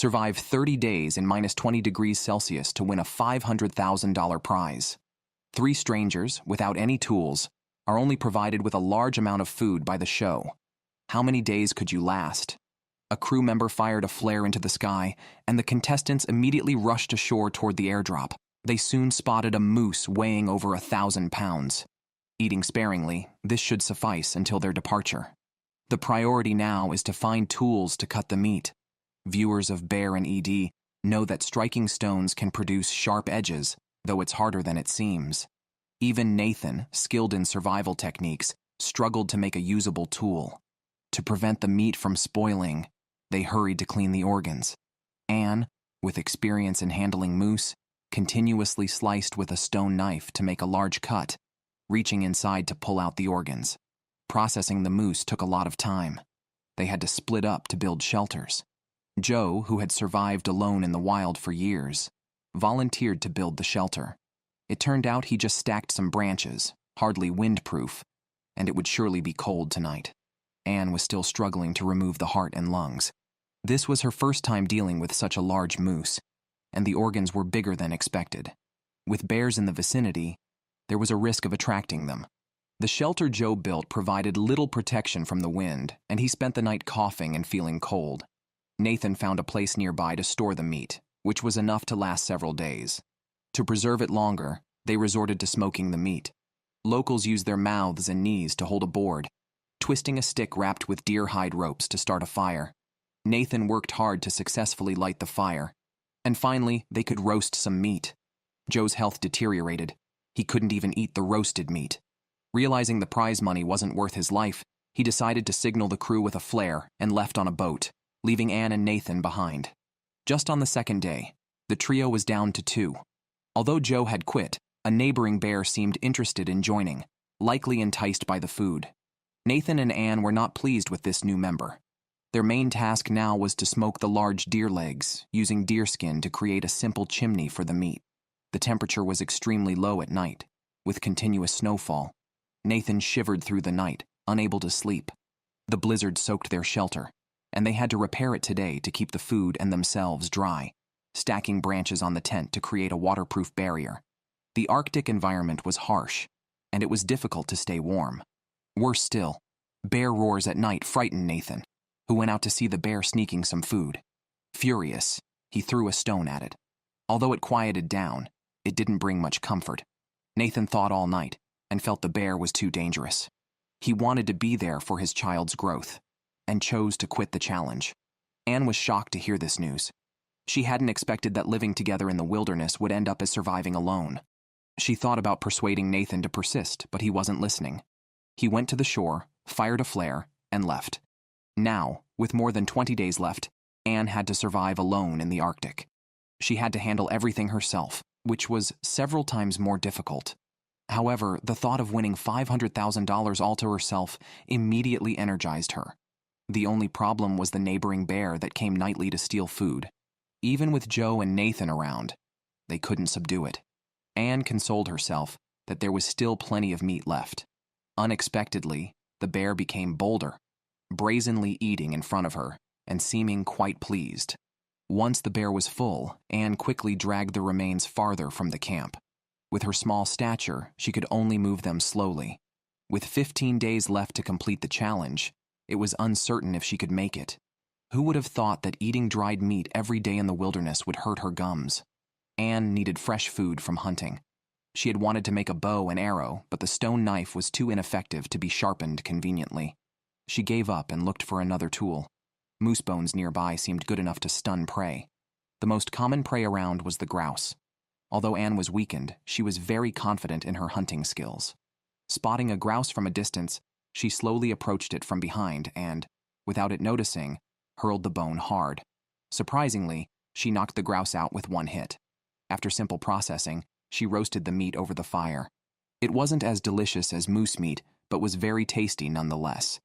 Survive 30 days in -20 degrees Celsius to win a $500,000 prize. 3 strangers, without any tools, are only provided with a large amount of food by the show. How many days could you last? A crew member fired a flare into the sky, and the contestants immediately rushed ashore toward the airdrop. They soon spotted a moose weighing over 1,000 pounds. Eating sparingly, this should suffice until their departure. The priority now is to find tools to cut the meat. Viewers of Bear and ED know that striking stones can produce sharp edges, though it's harder than it seems. Even Nathan, skilled in survival techniques, struggled to make a usable tool. To prevent the meat from spoiling, they hurried to clean the organs. Anne, with experience in handling moose, continuously sliced with a stone knife to make a large cut, reaching inside to pull out the organs. Processing the moose took a lot of time. They had to split up to build shelters. Joe, who had survived alone in the wild for years, volunteered to build the shelter. It turned out he just stacked some branches, hardly windproof, and it would surely be cold tonight. Anne was still struggling to remove the heart and lungs. This was her first time dealing with such a large moose, and the organs were bigger than expected. With bears in the vicinity, there was a risk of attracting them. The shelter Joe built provided little protection from the wind, and he spent the night coughing and feeling cold. Nathan found a place nearby to store the meat, which was enough to last several days. To preserve it longer, they resorted to smoking the meat. Locals used their mouths and knees to hold a board, twisting a stick wrapped with deer hide ropes to start a fire. Nathan worked hard to successfully light the fire, and finally they could roast some meat. Joe's health deteriorated. He couldn't even eat the roasted meat. Realizing the prize money wasn't worth his life, he decided to signal the crew with a flare and left on a boat, leaving Anne and Nathan behind. Just on the second day, the trio was down to 2. Although Joe had quit, a neighboring bear seemed interested in joining, likely enticed by the food. Nathan and Anne were not pleased with this new member. Their main task now was to smoke the large deer legs, using deerskin to create a simple chimney for the meat. The temperature was extremely low at night, with continuous snowfall. Nathan shivered through the night, unable to sleep. The blizzard soaked their shelter, and they had to repair it today to keep the food and themselves dry, stacking branches on the tent to create a waterproof barrier. The Arctic environment was harsh, and it was difficult to stay warm. Worse still, bear roars at night frightened Nathan, who went out to see the bear sneaking some food. Furious, he threw a stone at it. Although it quieted down, it didn't bring much comfort. Nathan thought all night and felt the bear was too dangerous. He wanted to be there for his child's growth, and chose to quit the challenge. Anne was shocked to hear this news. She hadn't expected that living together in the wilderness would end up as surviving alone. She thought about persuading Nathan to persist, but he wasn't listening. He went to the shore, fired a flare, and left. Now, with more than 20 days left, Anne had to survive alone in the Arctic. She had to handle everything herself, which was several times more difficult. However, the thought of winning $500,000 all to herself immediately energized her. The only problem was the neighboring bear that came nightly to steal food. Even with Joe and Nathan around, they couldn't subdue it. Anne consoled herself that there was still plenty of meat left. Unexpectedly, the bear became bolder, brazenly eating in front of her and seeming quite pleased. Once the bear was full, Anne quickly dragged the remains farther from the camp. With her small stature, she could only move them slowly. With 15 days left to complete the challenge, it was uncertain if she could make it. Who would have thought that eating dried meat every day in the wilderness would hurt her gums? Anne needed fresh food from hunting. She had wanted to make a bow and arrow, but the stone knife was too ineffective to be sharpened conveniently. She gave up and looked for another tool. Moose bones nearby seemed good enough to stun prey. The most common prey around was the grouse. Although Anne was weakened, she was very confident in her hunting skills. Spotting a grouse from a distance, she slowly approached it from behind and, without it noticing, hurled the bone hard. Surprisingly, she knocked the grouse out with one hit. After simple processing, she roasted the meat over the fire. It wasn't as delicious as moose meat, but was very tasty nonetheless.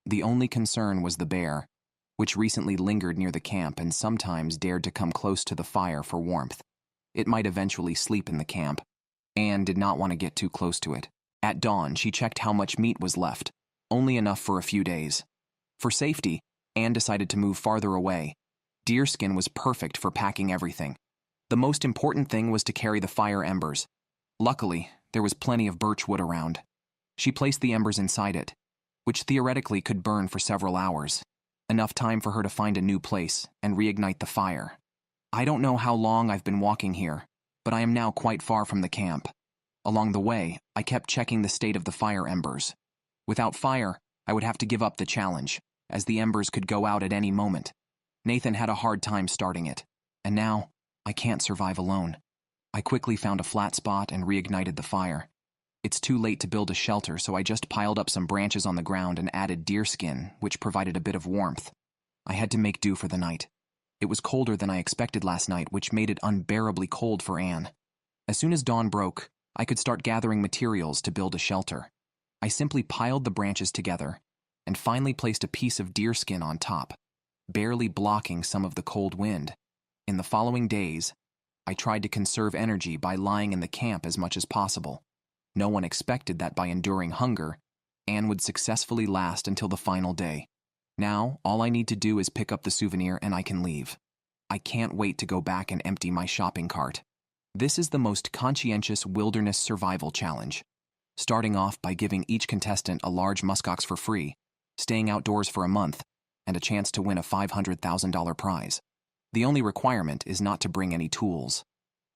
The only concern was the bear, which recently lingered near the camp and sometimes dared to come close to the fire for warmth. It might eventually sleep in the camp. Anne did not want to get too close to it. At dawn, she checked how much meat was left, only enough for a few days. For safety, Anne decided to move farther away. Deerskin was perfect for packing everything. The most important thing was to carry the fire embers. Luckily, there was plenty of birch wood around. She placed the embers inside it, which theoretically could burn for several hours, enough time for her to find a new place and reignite the fire. I don't know how long I've been walking here, but I am now quite far from the camp. Along the way, I kept checking the state of the fire embers. Without fire, I would have to give up the challenge, as the embers could go out at any moment. Nathan had a hard time starting it, and now I can't survive alone. I quickly found a flat spot and reignited the fire. It's too late to build a shelter, so I just piled up some branches on the ground and added deerskin, which provided a bit of warmth. I had to make do for the night. It was colder than I expected last night, which made it unbearably cold for Anne. As soon as dawn broke, I could start gathering materials to build a shelter. I simply piled the branches together and finally placed a piece of deerskin on top, barely blocking some of the cold wind. In the following days, I tried to conserve energy by lying in the camp as much as possible. No one expected that by enduring hunger, Anne would successfully last until the final day. Now, all I need to do is pick up the souvenir and I can leave. I can't wait to go back and empty my shopping cart. This is the most conscientious wilderness survival challenge, starting off by giving each contestant a large muskox for free, staying outdoors for a month, and a chance to win a $500,000 prize. The only requirement is not to bring any tools.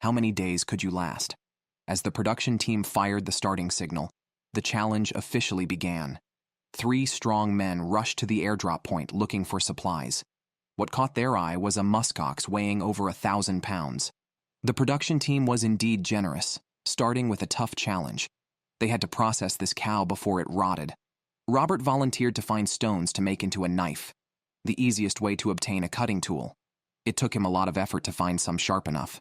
How many days could you last? As the production team fired the starting signal, the challenge officially began. 3 strong men rushed to the airdrop point looking for supplies. What caught their eye was a muskox weighing over 1,000 pounds. The production team was indeed generous, starting with a tough challenge. They had to process this cow before it rotted. Robert volunteered to find stones to make into a knife, the easiest way to obtain a cutting tool. It took him a lot of effort to find some sharp enough.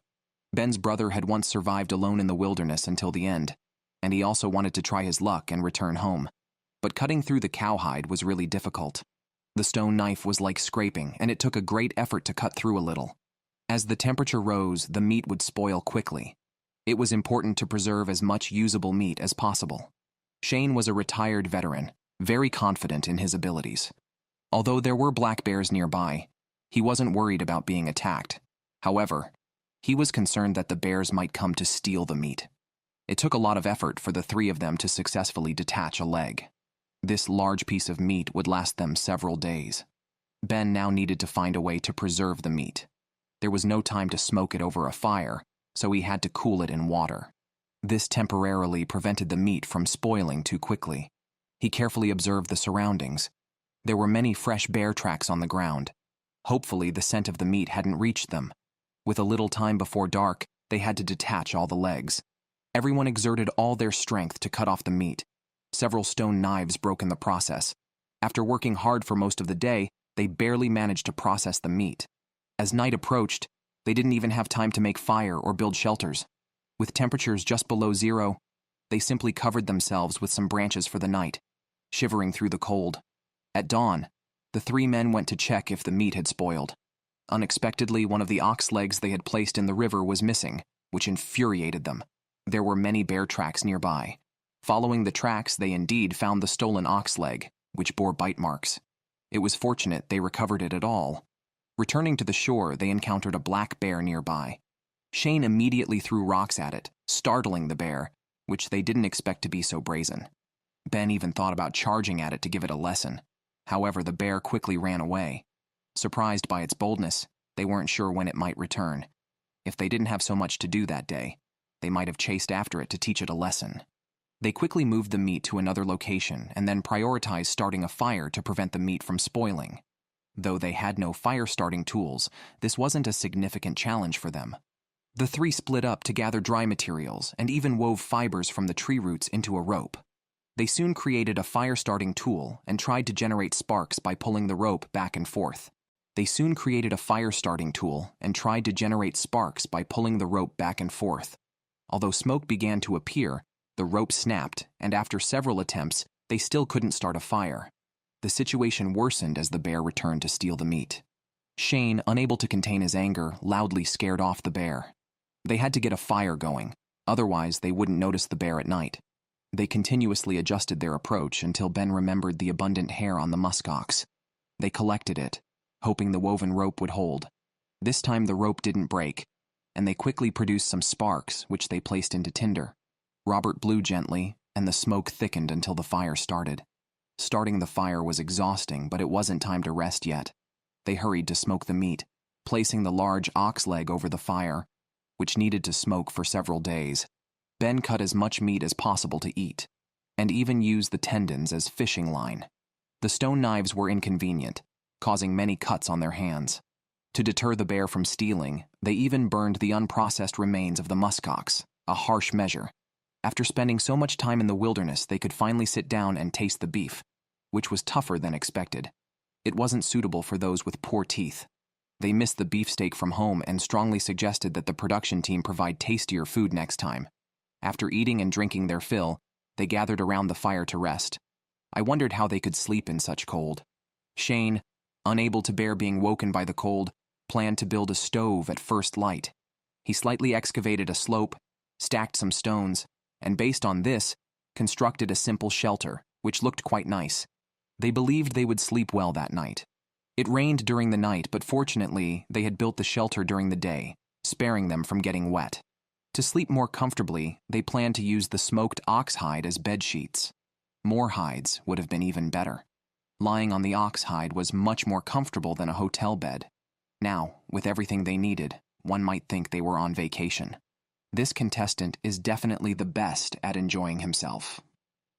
Ben's brother had once survived alone in the wilderness until the end, and he also wanted to try his luck and return home. But cutting through the cowhide was really difficult. The stone knife was like scraping, and it took a great effort to cut through a little. As the temperature rose, the meat would spoil quickly. It was important to preserve as much usable meat as possible. Shane was a retired veteran, very confident in his abilities. Although there were black bears nearby, he wasn't worried about being attacked. However, he was concerned that the bears might come to steal the meat. It took a lot of effort for the 3 of them to successfully detach a leg. This large piece of meat would last them several days. Ben now needed to find a way to preserve the meat. There was no time to smoke it over a fire, so he had to cool it in water. This temporarily prevented the meat from spoiling too quickly. He carefully observed the surroundings. There were many fresh bear tracks on the ground. Hopefully, the scent of the meat hadn't reached them. With a little time before dark, they had to detach all the legs. Everyone exerted all their strength to cut off the meat. Several stone knives broke in the process. After working hard for most of the day, they barely managed to process the meat. As night approached, they didn't even have time to make fire or build shelters. With temperatures just below 0, they simply covered themselves with some branches for the night, shivering through the cold. At dawn, the 3 men went to check if the meat had spoiled. Unexpectedly, one of the ox legs they had placed in the river was missing, which infuriated them. There were many bear tracks nearby. Following the tracks, they indeed found the stolen ox leg, which bore bite marks. It was fortunate they recovered it at all. Returning to the shore, they encountered a black bear nearby. Shane immediately threw rocks at it, startling the bear, which they didn't expect to be so brazen. Ben even thought about charging at it to give it a lesson. However, the bear quickly ran away. Surprised by its boldness, they weren't sure when it might return. If they didn't have so much to do that day, they might have chased after it to teach it a lesson. They quickly moved the meat to another location and then prioritized starting a fire to prevent the meat from spoiling. Though they had no fire-starting tools, this wasn't a significant challenge for them. The 3 split up to gather dry materials and even wove fibers from the tree roots into a rope. They soon created a fire-starting tool and tried to generate sparks by pulling the rope back and forth. Although smoke began to appear, the rope snapped, and after several attempts, they still couldn't start a fire. The situation worsened as the bear returned to steal the meat. Shane, unable to contain his anger, loudly scared off the bear. They had to get a fire going, otherwise they wouldn't notice the bear at night. They continuously adjusted their approach until Ben remembered the abundant hair on the muskox. They collected it, hoping the woven rope would hold. This time the rope didn't break, and they quickly produced some sparks, which they placed into tinder. Robert blew gently, and the smoke thickened until the fire started. Starting the fire was exhausting, but it wasn't time to rest yet. They hurried to smoke the meat, placing the large ox leg over the fire, which needed to smoke for several days. Ben cut as much meat as possible to eat, and even used the tendons as fishing line. The stone knives were inconvenient, causing many cuts on their hands. To deter the bear from stealing, they even burned the unprocessed remains of the muskox, a harsh measure. After spending so much time in the wilderness, they could finally sit down and taste the beef, which was tougher than expected. It wasn't suitable for those with poor teeth. They missed the beefsteak from home and strongly suggested that the production team provide tastier food next time. After eating and drinking their fill, they gathered around the fire to rest. I wondered how they could sleep in such cold. Shane, unable to bear being woken by the cold, planned to build a stove at first light. He slightly excavated a slope, stacked some stones, and based on this, constructed a simple shelter, which looked quite nice. They believed they would sleep well that night. It rained during the night, but fortunately, they had built the shelter during the day, sparing them from getting wet. To sleep more comfortably, they planned to use the smoked ox hide as bed sheets. More hides would have been even better. Lying on the ox hide was much more comfortable than a hotel bed. Now, with everything they needed, one might think they were on vacation. This contestant is definitely the best at enjoying himself.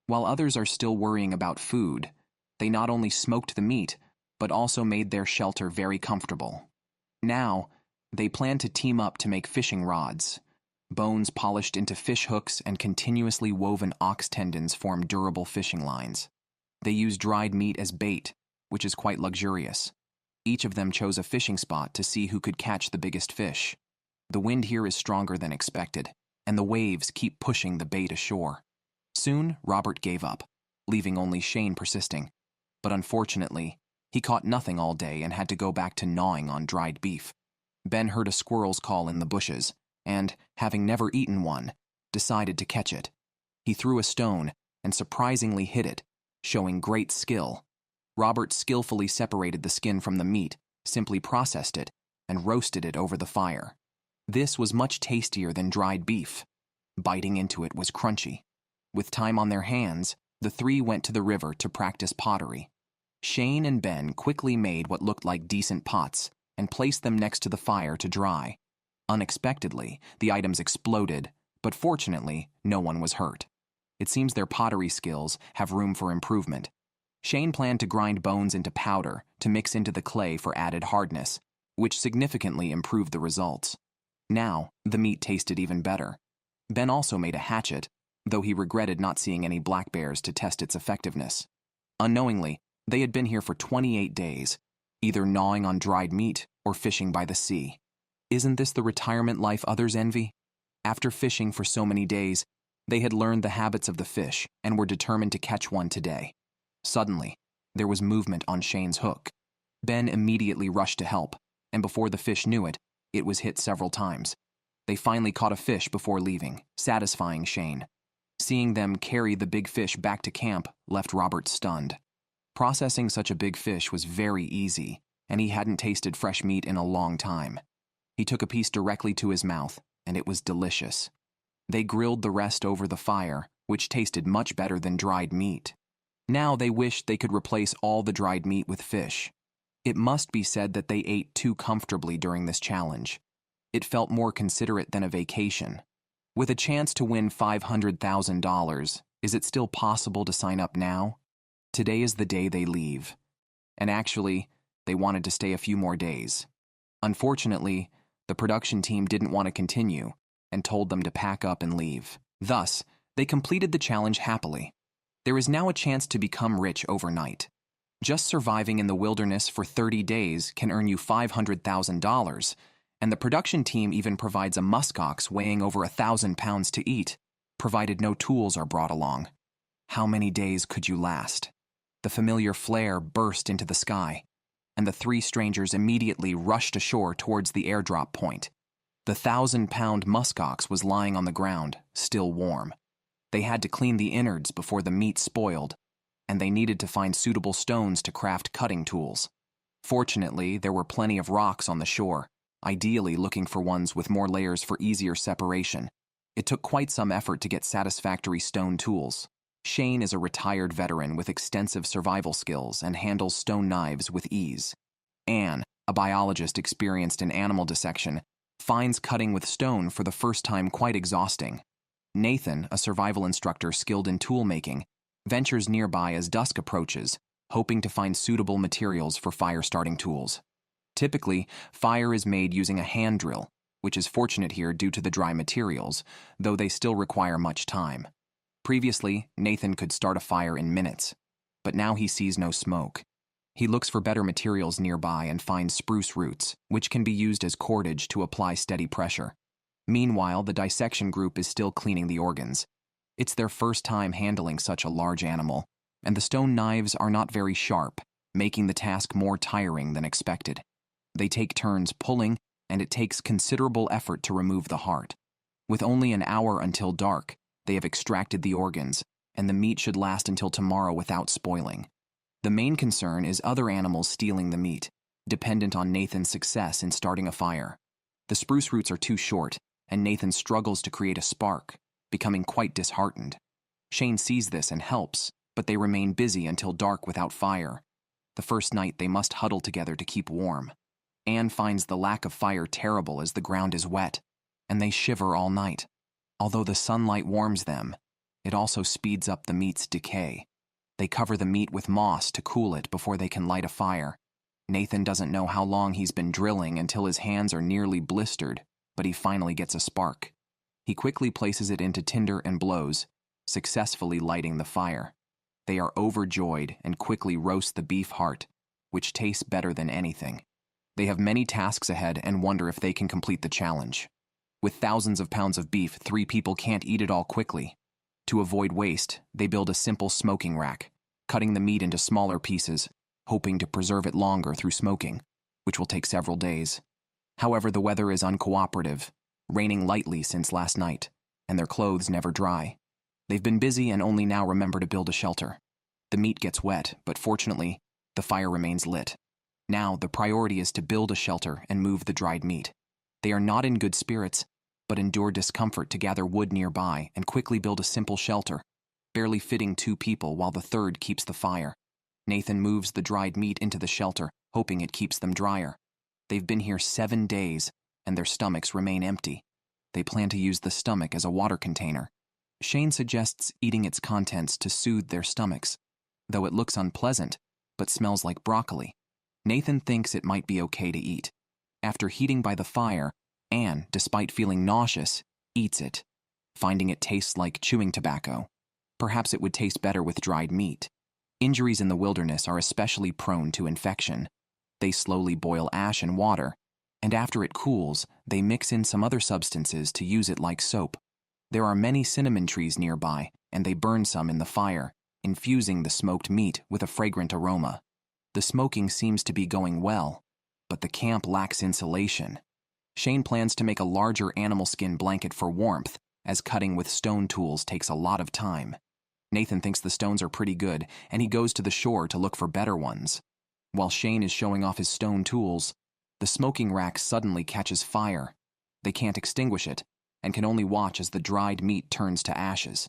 While others are still worrying about food, they not only smoked the meat, but also made their shelter very comfortable. Now, they plan to team up to make fishing rods. Bones polished into fish hooks and continuously woven ox tendons form durable fishing lines. They use dried meat as bait, which is quite luxurious. Each of them chose a fishing spot to see who could catch the biggest fish. The wind here is stronger than expected, and the waves keep pushing the bait ashore. Soon, Robert gave up, leaving only Shane persisting. But unfortunately, he caught nothing all day and had to go back to gnawing on dried beef. Ben heard a squirrel's call in the bushes, and, having never eaten one, decided to catch it. He threw a stone and surprisingly hit it, showing great skill. Robert skillfully separated the skin from the meat, simply processed it, and roasted it over the fire. This was much tastier than dried beef. Biting into it was crunchy. With time on their hands, the three went to the river to practice pottery. Shane and Ben quickly made what looked like decent pots and placed them next to the fire to dry. Unexpectedly, the items exploded, but fortunately, no one was hurt. It seems their pottery skills have room for improvement. Shane planned to grind bones into powder to mix into the clay for added hardness, which significantly improved the results. Now, the meat tasted even better. Ben also made a hatchet, though he regretted not seeing any black bears to test its effectiveness. Unknowingly, they had been here for 28 days, either gnawing on dried meat or fishing by the sea. Isn't this the retirement life others envy? After fishing for so many days, they had learned the habits of the fish and were determined to catch one today. Suddenly, there was movement on Shane's hook. Ben immediately rushed to help, and before the fish knew it, it was hit several times. They finally caught a fish before leaving, satisfying Shane. Seeing them carry the big fish back to camp left Robert stunned. Processing such a big fish was very easy, and he hadn't tasted fresh meat in a long time. He took a piece directly to his mouth, and it was delicious. They grilled the rest over the fire, which tasted much better than dried meat. Now they wished they could replace all the dried meat with fish. It must be said that they ate too comfortably during this challenge. It felt more considerate than a vacation. With a chance to win $500,000, is it still possible to sign up now? Today is the day they leave. And actually, they wanted to stay a few more days. Unfortunately, the production team didn't want to continue and told them to pack up and leave. Thus, they completed the challenge happily. There is now a chance to become rich overnight. Just surviving in the wilderness for 30 days can earn you $500,000, and the production team even provides a muskox weighing over 1,000 pounds to eat, provided no tools are brought along. How many days could you last? The familiar flare burst into the sky, and the three strangers immediately rushed ashore towards the airdrop point. The 1,000-pound muskox was lying on the ground, still warm. They had to clean the innards before the meat spoiled, and they needed to find suitable stones to craft cutting tools. Fortunately, there were plenty of rocks on the shore, ideally looking for ones with more layers for easier separation. It took quite some effort to get satisfactory stone tools. Shane is a retired veteran with extensive survival skills and handles stone knives with ease. Anne, a biologist experienced in animal dissection, finds cutting with stone for the first time quite exhausting. Nathan, a survival instructor skilled in tool making, ventures nearby as dusk approaches, hoping to find suitable materials for fire-starting tools. Typically, fire is made using a hand drill, which is fortunate here due to the dry materials, though they still require much time. Previously, Nathan could start a fire in minutes, but now he sees no smoke. He looks for better materials nearby and finds spruce roots, which can be used as cordage to apply steady pressure. Meanwhile, the dissection group is still cleaning the organs. It's their first time handling such a large animal, and the stone knives are not very sharp, making the task more tiring than expected. They take turns pulling, and it takes considerable effort to remove the heart. With only an hour until dark, they have extracted the organs, and the meat should last until tomorrow without spoiling. The main concern is other animals stealing the meat, dependent on Nathan's success in starting a fire. The spruce roots are too short, and Nathan struggles to create a spark, becoming quite disheartened. Shane sees this and helps, but they remain busy until dark without fire. The first night they must huddle together to keep warm. Anne finds the lack of fire terrible as the ground is wet, and they shiver all night. Although the sunlight warms them, it also speeds up the meat's decay. They cover the meat with moss to cool it before they can light a fire. Nathan doesn't know how long he's been drilling until his hands are nearly blistered, but he finally gets a spark. He quickly places it into tinder and blows, successfully lighting the fire. They are overjoyed and quickly roast the beef heart, which tastes better than anything. They have many tasks ahead and wonder if they can complete the challenge. With thousands of pounds of beef, 3 people can't eat it all quickly. To avoid waste, they build a simple smoking rack, cutting the meat into smaller pieces, hoping to preserve it longer through smoking, which will take several days. However, the weather is uncooperative, raining lightly since last night, and their clothes never dry. They've been busy and only now remember to build a shelter. The meat gets wet, but fortunately, the fire remains lit. Now, the priority is to build a shelter and move the dried meat. They are not in good spirits, but endure discomfort to gather wood nearby and quickly build a simple shelter, barely fitting 2 people while the third keeps the fire. Nathan moves the dried meat into the shelter, hoping it keeps them drier. They've been here 7 days, and their stomachs remain empty. They plan to use the stomach as a water container. Shane suggests eating its contents to soothe their stomachs, though it looks unpleasant, but smells like broccoli. Nathan thinks it might be okay to eat. After heating by the fire, Anne, despite feeling nauseous, eats it, finding it tastes like chewing tobacco. Perhaps it would taste better with dried meat. Injuries in the wilderness are especially prone to infection. They slowly boil ash in water, and after it cools, they mix in some other substances to use it like soap. There are many cinnamon trees nearby, and they burn some in the fire, infusing the smoked meat with a fragrant aroma. The smoking seems to be going well, but the camp lacks insulation. Shane plans to make a larger animal skin blanket for warmth, as cutting with stone tools takes a lot of time. Nathan thinks the stones are pretty good, and he goes to the shore to look for better ones. While Shane is showing off his stone tools, the smoking rack suddenly catches fire. They can't extinguish it, and can only watch as the dried meat turns to ashes.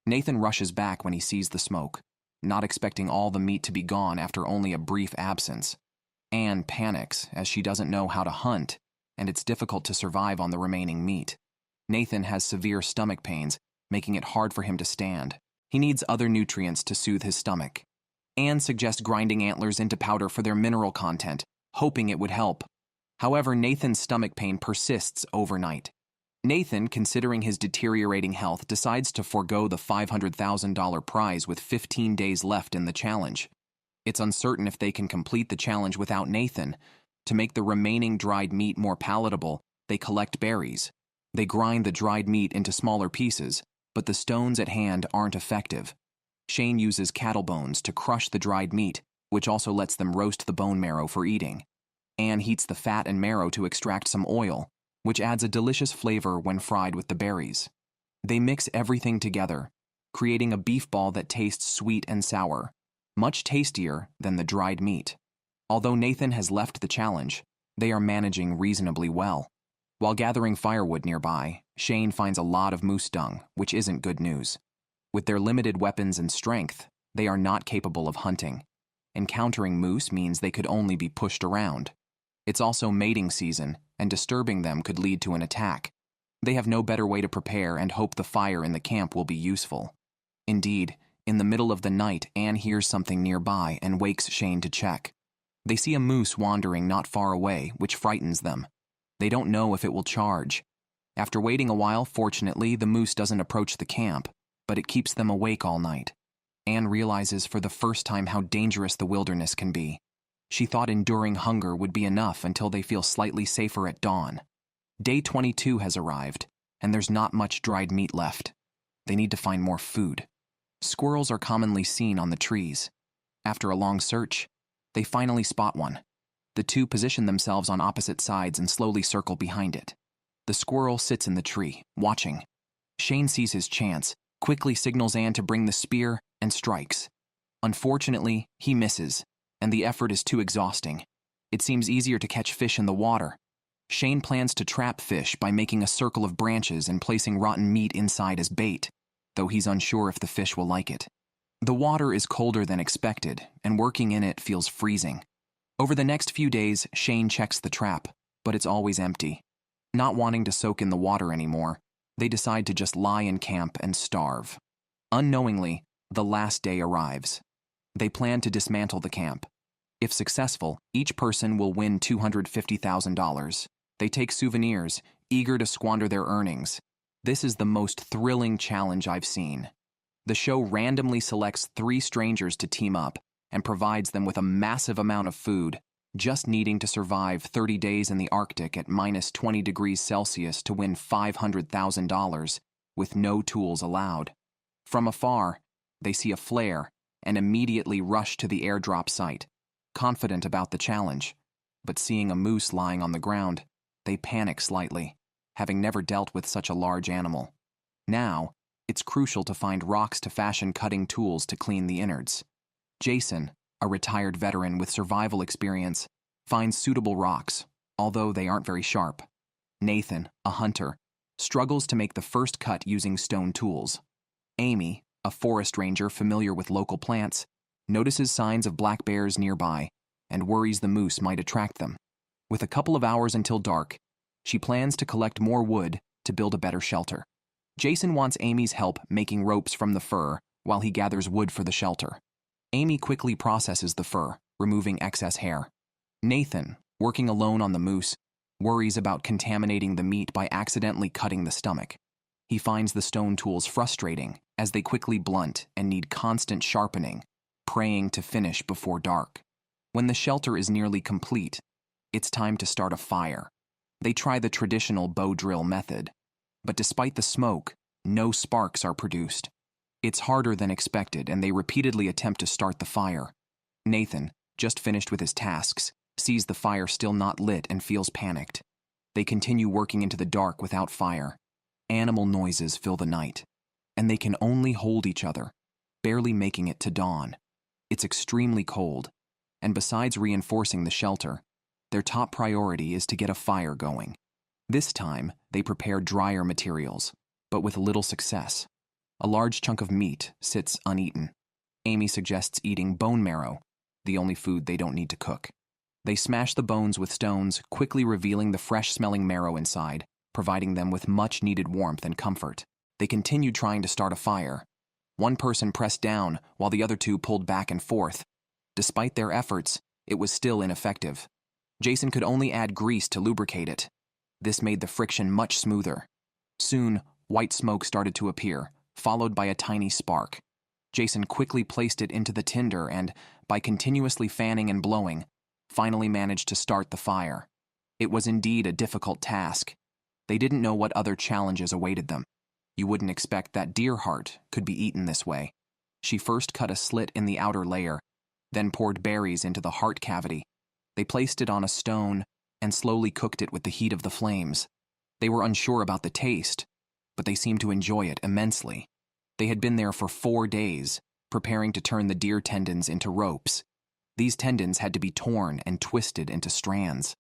Nathan rushes back when he sees the smoke, not expecting all the meat to be gone after only a brief absence. Anne panics as she doesn't know how to hunt, and it's difficult to survive on the remaining meat. Nathan has severe stomach pains, making it hard for him to stand. He needs other nutrients to soothe his stomach. Anne suggests grinding antlers into powder for their mineral content, hoping it would help. However, Nathan's stomach pain persists overnight. Nathan, considering his deteriorating health, decides to forego the $500,000 prize with 15 days left in the challenge. It's uncertain if they can complete the challenge without Nathan. To make the remaining dried meat more palatable, they collect berries. They grind the dried meat into smaller pieces, but the stones at hand aren't effective. Shane uses cattle bones to crush the dried meat, which also lets them roast the bone marrow for eating. Anne heats the fat and marrow to extract some oil, which adds a delicious flavor when fried with the berries. They mix everything together, creating a beef ball that tastes sweet and sour, much tastier than the dried meat. Although Nathan has left the challenge, They are managing reasonably well. While gathering firewood nearby, Shane finds a lot of moose dung, which isn't good news. With their limited weapons and strength, they are not capable of hunting. Encountering moose means they could only be pushed around. It's also mating season, and disturbing them could lead to an attack. They have no better way to prepare and hope the fire in the camp will be useful. Indeed, in the middle of the night, Anne hears something nearby and wakes Shane to check. They see a moose wandering not far away, which frightens them. They don't know if it will charge. After waiting a while, fortunately, the moose doesn't approach the camp, but it keeps them awake all night. Anne realizes for the first time how dangerous the wilderness can be. She thought enduring hunger would be enough until they feel slightly safer at dawn. Day 22 has arrived, and there's not much dried meat left. They need to find more food. Squirrels are commonly seen on the trees. After a long search, they finally spot one. The two position themselves on opposite sides and slowly circle behind it. The squirrel sits in the tree, watching. Shane sees his chance, quickly signals Anne to bring the spear, and strikes. Unfortunately, he misses, and the effort is too exhausting. It seems easier to catch fish in the water. Shane plans to trap fish by making a circle of branches and placing rotten meat inside as bait, though he's unsure if the fish will like it. The water is colder than expected, and working in it feels freezing. Over the next few days, Shane checks the trap, but it's always empty. Not wanting to soak in the water anymore, they decide to just lie in camp and starve. Unknowingly, the last day arrives. They plan to dismantle the camp. If successful, each person will win $250,000. They take souvenirs, eager to squander their earnings. This is the most thrilling challenge I've seen. The show randomly selects 3 strangers to team up and provides them with a massive amount of food, just needing to survive 30 days in the Arctic at -20 degrees Celsius to win $500,000 with no tools allowed. From afar, they see a flare and immediately rush to the airdrop site, confident about the challenge. But seeing a moose lying on the ground, they panic slightly, having never dealt with such a large animal. Now, it's crucial to find rocks to fashion cutting tools to clean the innards. Jason, a retired veteran with survival experience, finds suitable rocks, although they aren't very sharp. Nathan, a hunter, struggles to make the first cut using stone tools. Amy, a forest ranger familiar with local plants, notices signs of black bears nearby and worries the moose might attract them. With a couple of hours until dark, she plans to collect more wood to build a better shelter. Jason wants Amy's help making ropes from the fur while he gathers wood for the shelter. Amy quickly processes the fur, removing excess hair. Nathan, working alone on the moose, worries about contaminating the meat by accidentally cutting the stomach. He finds the stone tools frustrating as they quickly blunt and need constant sharpening, praying to finish before dark. When the shelter is nearly complete, it's time to start a fire. They try the traditional bow drill method, but despite the smoke, no sparks are produced. It's harder than expected, and they repeatedly attempt to start the fire. Nathan, just finished with his tasks, sees the fire still not lit and feels panicked. They continue working into the dark without fire. Animal noises fill the night, and they can only hold each other, barely making it to dawn. It's extremely cold, and besides reinforcing the shelter, their top priority is to get a fire going. This time, they prepare drier materials, but with little success. A large chunk of meat sits uneaten. Amy suggests eating bone marrow, the only food they don't need to cook. They smash the bones with stones, quickly revealing the fresh-smelling marrow inside, providing them with much-needed warmth and comfort. They continued trying to start a fire. One person pressed down, while the other 2 pulled back and forth. Despite their efforts, it was still ineffective. Jason could only add grease to lubricate it. This made the friction much smoother. Soon, white smoke started to appear, followed by a tiny spark. Jason quickly placed it into the tinder and, by continuously fanning and blowing, finally managed to start the fire. It was indeed a difficult task. They didn't know what other challenges awaited them. You wouldn't expect that deer heart could be eaten this way. She first cut a slit in the outer layer, then poured berries into the heart cavity. They placed it on a stone and slowly cooked it with the heat of the flames. They were unsure about the taste, but they seemed to enjoy it immensely. They had been there for 4 days, preparing to turn the deer tendons into ropes. These tendons had to be torn and twisted into strands.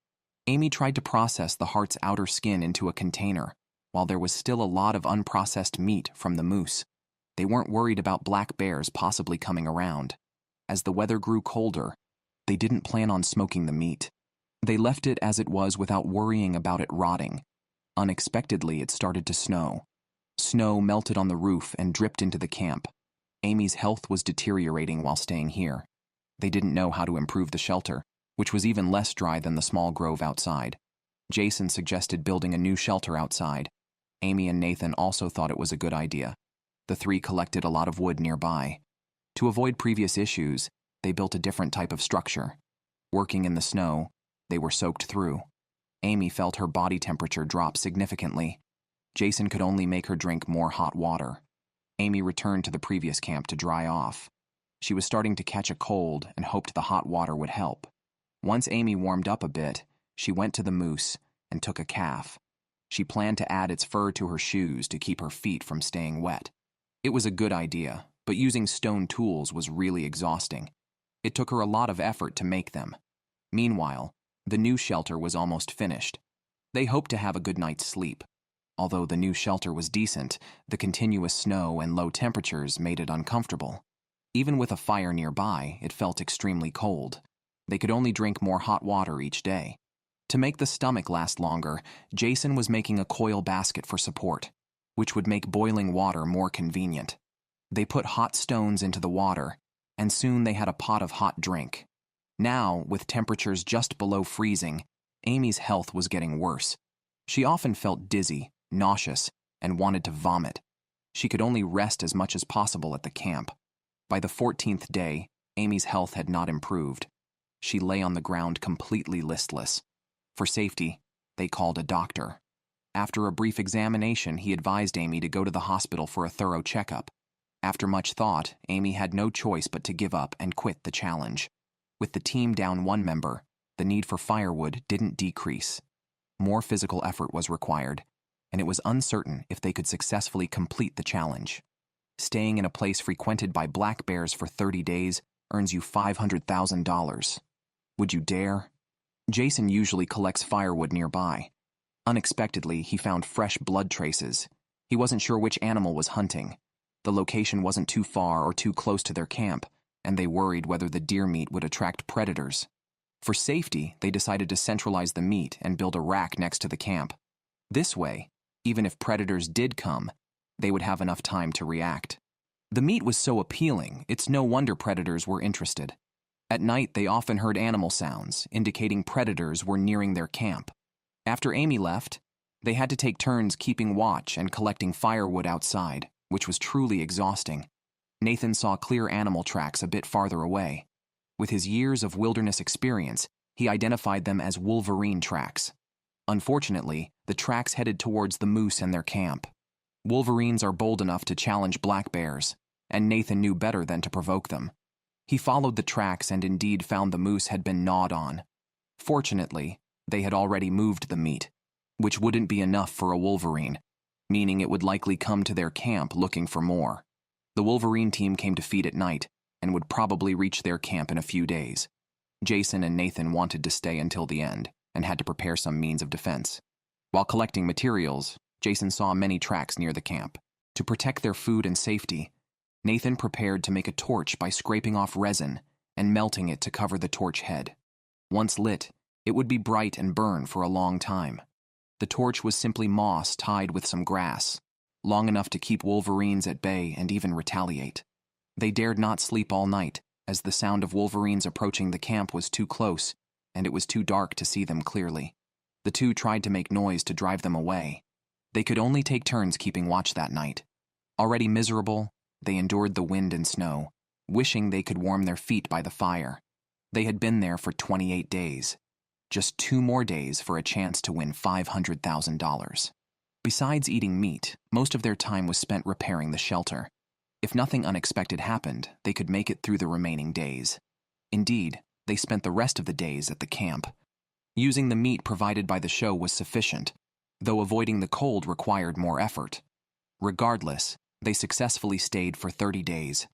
Amy tried to process the heart's outer skin into a container, while there was still a lot of unprocessed meat from the moose. They weren't worried about black bears possibly coming around. As the weather grew colder, they didn't plan on smoking the meat. They left it as it was without worrying about it rotting. Unexpectedly, it started to snow. Snow melted on the roof and dripped into the camp. Amy's health was deteriorating while staying here. They didn't know how to improve the shelter, which was even less dry than the small grove outside. Jason suggested building a new shelter outside. Amy and Nathan also thought it was a good idea. The three collected a lot of wood nearby. To avoid previous issues, they built a different type of structure. Working in the snow, they were soaked through. Amy felt her body temperature drop significantly. Jason could only make her drink more hot water. Amy returned to the previous camp to dry off. She was starting to catch a cold and hoped the hot water would help. Once Amy warmed up a bit, she went to the moose and took a calf. She planned to add its fur to her shoes to keep her feet from staying wet. It was a good idea, but using stone tools was really exhausting. It took her a lot of effort to make them. Meanwhile, the new shelter was almost finished. They hoped to have a good night's sleep. Although the new shelter was decent, the continuous snow and low temperatures made it uncomfortable. Even with a fire nearby, it felt extremely cold. They could only drink more hot water each day. To make the stomach last longer, Jason was making a coil basket for support, which would make boiling water more convenient. They put hot stones into the water, and soon they had a pot of hot drink. Now, with temperatures just below freezing, Amy's health was getting worse. She often felt dizzy, nauseous, and wanted to vomit. She could only rest as much as possible at the camp. By the 14th day, Amy's health had not improved. She lay on the ground completely listless. For safety, they called a doctor. After a brief examination, he advised Amy to go to the hospital for a thorough checkup. After much thought, Amy had no choice but to give up and quit the challenge. With the team down one member, the need for firewood didn't decrease. More physical effort was required, and it was uncertain if they could successfully complete the challenge. Staying in a place frequented by black bears for 30 days earns you $500,000. Would you dare? Jason usually collects firewood nearby. Unexpectedly, he found fresh blood traces. He wasn't sure which animal was hunting. The location wasn't too far or too close to their camp, and they worried whether the deer meat would attract predators. For safety, they decided to centralize the meat and build a rack next to the camp. This way, even if predators did come, they would have enough time to react. The meat was so appealing, it's no wonder predators were interested. At night, they often heard animal sounds, indicating predators were nearing their camp. After Amy left, they had to take turns keeping watch and collecting firewood outside, which was truly exhausting. Nathan saw clear animal tracks a bit farther away. With his years of wilderness experience, he identified them as wolverine tracks. Unfortunately, the tracks headed towards the moose and their camp. Wolverines are bold enough to challenge black bears, and Nathan knew better than to provoke them. He followed the tracks and indeed found the moose had been gnawed on. Fortunately, they had already moved the meat, which wouldn't be enough for a wolverine, meaning it would likely come to their camp looking for more. The wolverine team came to feed at night and would probably reach their camp in a few days. Jason and Nathan wanted to stay until the end and had to prepare some means of defense. While collecting materials, Jason saw many tracks near the camp. To protect their food and safety, Nathan prepared to make a torch by scraping off resin and melting it to cover the torch head. Once lit, it would be bright and burn for a long time. The torch was simply moss tied with some grass, long enough to keep wolverines at bay and even retaliate. They dared not sleep all night, as the sound of wolverines approaching the camp was too close, and it was too dark to see them clearly. The two tried to make noise to drive them away. They could only take turns keeping watch that night. Already miserable, they endured the wind and snow, wishing they could warm their feet by the fire. They had been there for 28 days. Just 2 more days for a chance to win $500,000. Besides eating meat, most of their time was spent repairing the shelter. If nothing unexpected happened, they could make it through the remaining days. Indeed, they spent the rest of the days at the camp. Using the meat provided by the show was sufficient, though avoiding the cold required more effort. Regardless, they successfully stayed for 30 days.